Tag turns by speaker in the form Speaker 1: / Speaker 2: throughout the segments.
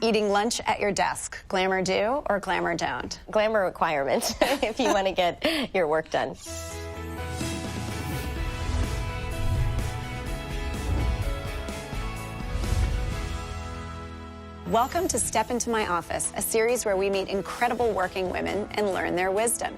Speaker 1: Eating lunch at your desk, glamour do or glamour don't?
Speaker 2: Glamour requirement if you want to get your work done.
Speaker 1: Welcome to Step Into My Office, a series where we meet incredible working women and learn their wisdom.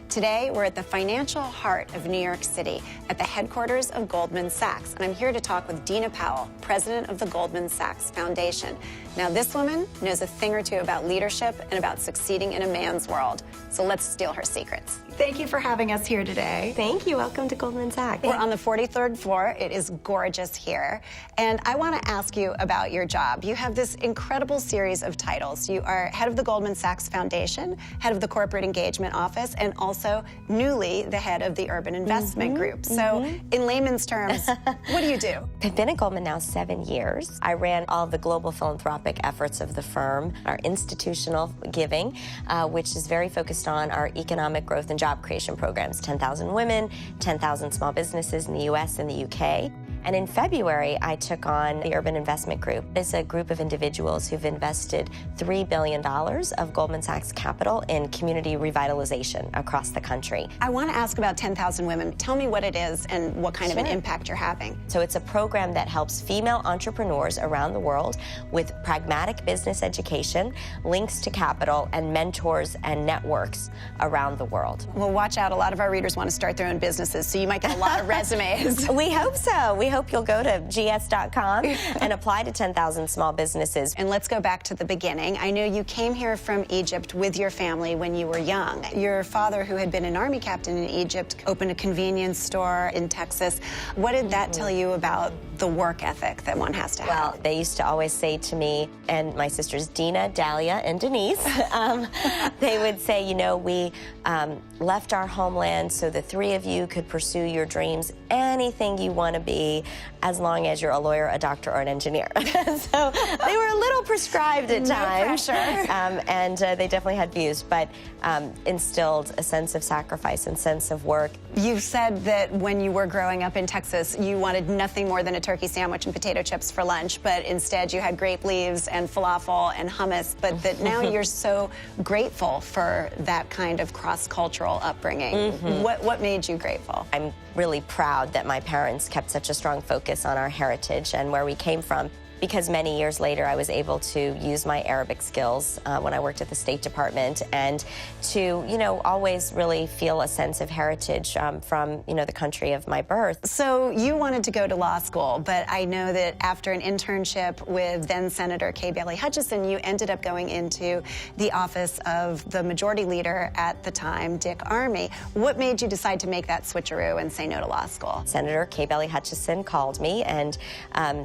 Speaker 1: Today, we're at the financial heart of New York City, at the headquarters of Goldman Sachs, and I'm here to talk with Dina Powell, president of the Goldman Sachs Foundation. Now, this woman knows a thing or two about leadership and about succeeding in a man's world, so let's steal her secrets. Thank you for having us here today.
Speaker 2: Thank you. Welcome to Goldman Sachs.
Speaker 1: We're on the 43rd floor. It is gorgeous here. And I want to ask you about your job. You have this incredible series of titles. You are head of the Goldman Sachs Foundation, head of the Corporate Engagement Office, and also newly the head of the Urban Investment Group. So in layman's terms, what do you do?
Speaker 2: I've been at Goldman now 7 years. I ran all the global philanthropic efforts of the firm, our institutional giving, which is very focused on our economic growth and job creation programs, 10,000 women, 10,000 small businesses in the U.S. and the U.K. And in February, I took on the Urban Investment Group. It's a group of individuals who've invested $3 billion of Goldman Sachs capital in community revitalization across the country.
Speaker 1: I want to ask about 10,000 women. Tell me what it is and what kind of an impact you're having.
Speaker 2: So it's a program that helps female entrepreneurs around the world with pragmatic business education, links to capital, and mentors and networks around the world.
Speaker 1: Well, watch out. A lot of our readers want to start their own businesses, so you might get a lot of resumes.
Speaker 2: We hope so. We hope you'll go to gs.com and apply to 10,000 small businesses.
Speaker 1: And let's go back to the beginning. I know you came here from Egypt with your family when you were young. Your father, who had been an army captain in Egypt, opened a convenience store in Texas. What did that tell you about the work ethic that one has to have?
Speaker 2: Well, they used to always say to me and my sisters Dina, Dahlia, and Denise, they would say, you know, we left our homeland so the three of you could pursue your dreams, anything you want to be, as long as you're a lawyer, a doctor, or an engineer. So they were a little prescribed at times.
Speaker 1: No pressure.
Speaker 2: And they definitely had views, but instilled a sense of sacrifice and sense of work.
Speaker 1: You said that when you were growing up in Texas, you wanted nothing more than a turkey sandwich and potato chips for lunch, but instead you had grape leaves and falafel and hummus, but that now you're so grateful for that kind of cross-cultural upbringing. What made you grateful?
Speaker 2: I'm really proud that my parents kept such a strong focus on our heritage and where we came from, because many years later I was able to use my Arabic skills when I worked at the State Department, and to, you know, always really feel a sense of heritage from, you know, the country of my birth.
Speaker 1: So you wanted to go to law school, but I know that after an internship with then Senator Kay Bailey Hutchison, you ended up going into the office of the majority leader at the time, Dick Armey. What made you decide to make that switcheroo and say no to law school? Senator
Speaker 2: Kay Bailey Hutchison called me and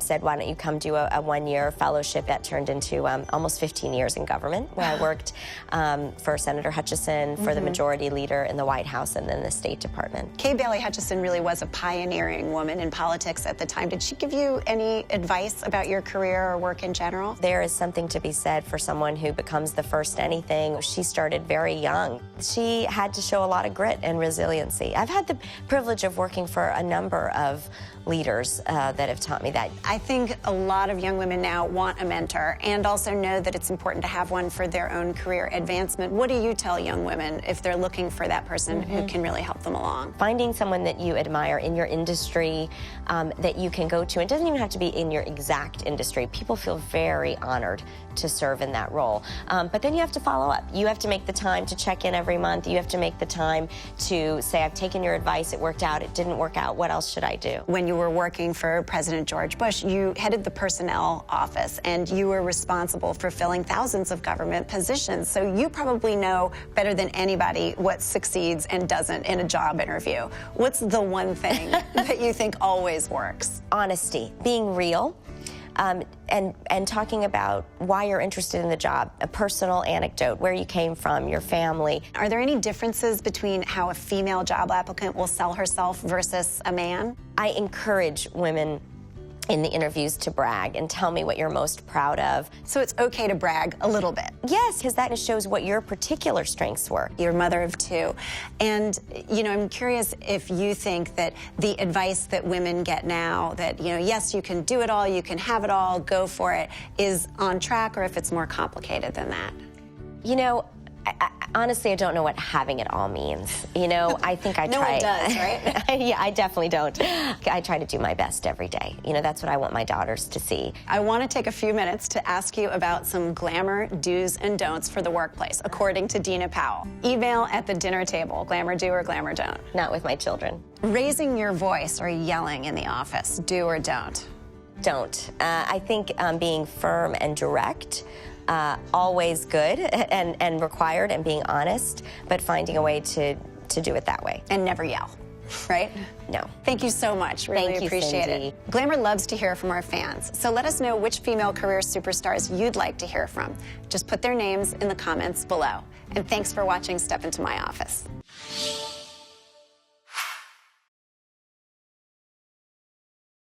Speaker 2: said, why don't you come do a one-year fellowship that turned into almost 15 years in government, where I worked for Senator Hutchison, for the majority leader in the White House, and then the State Department. Kay Bailey Hutchison really was a pioneering woman in politics at the time. Did she give you any advice about your career or work in general? There is something to be said for someone who becomes the first anything. She started very young. She had to show a lot of grit and resiliency. I've had the privilege of working for a number of leaders that have taught me that. I think a lot of young women now want a mentor and also know that it's important to have one for their own career advancement. What do you tell young women if they're looking for that person who can really help them along? Finding someone that you admire in your industry that you can go to. It doesn't even have to be in your exact industry. People feel very honored to serve in that role. But then you have to follow up. You have to make the time to check in every month. You have to make the time to say, I've taken your advice, it worked out, it didn't work out, what else should I do? When you were working for President George Bush, you headed the personnel office and you were responsible for filling thousands of government positions. So you probably know better than anybody what succeeds and doesn't in a job interview. What's the one thing that you think always works? Honesty, being real. And talking about why you're interested in the job, a personal anecdote, where you came from, your family. Are there any differences between how a female job applicant will sell herself versus a man? I encourage women in the interviews to brag and tell me what you're most proud of.
Speaker 1: So it's okay to brag a little bit.
Speaker 2: Yes, because that shows what your particular strengths were.
Speaker 1: You're a mother of 2. And, you know, I'm curious if you think that the advice that women get now, that, you know, yes, you can do it all, you can have it all, go for it, is on track, or if it's more complicated than that.
Speaker 2: You know, honestly, I don't know what having it all means. You know, I think I try.
Speaker 1: No one does, right?
Speaker 2: Yeah, I definitely don't. I try to do my best every day. You know, that's what I want my daughters to see.
Speaker 1: I want to take a few minutes to ask you about some glamour do's and don'ts for the workplace, according to Dina Powell. Email at the dinner table, glamour do or glamour don't.
Speaker 2: Not with my children.
Speaker 1: Raising your voice or yelling in the office, do or don't?
Speaker 2: Don't. I think being firm and direct, always good and required, and being honest, but finding a way to do it that way.
Speaker 1: And never yell, right?
Speaker 2: No.
Speaker 1: Thank you so much. Really
Speaker 2: Thank you,
Speaker 1: appreciate
Speaker 2: Cindi.
Speaker 1: it. Glamour loves to hear from our fans, so let us know which female career superstars you'd like to hear from. Just put their names in the comments below. And thanks for watching Step Into My Office.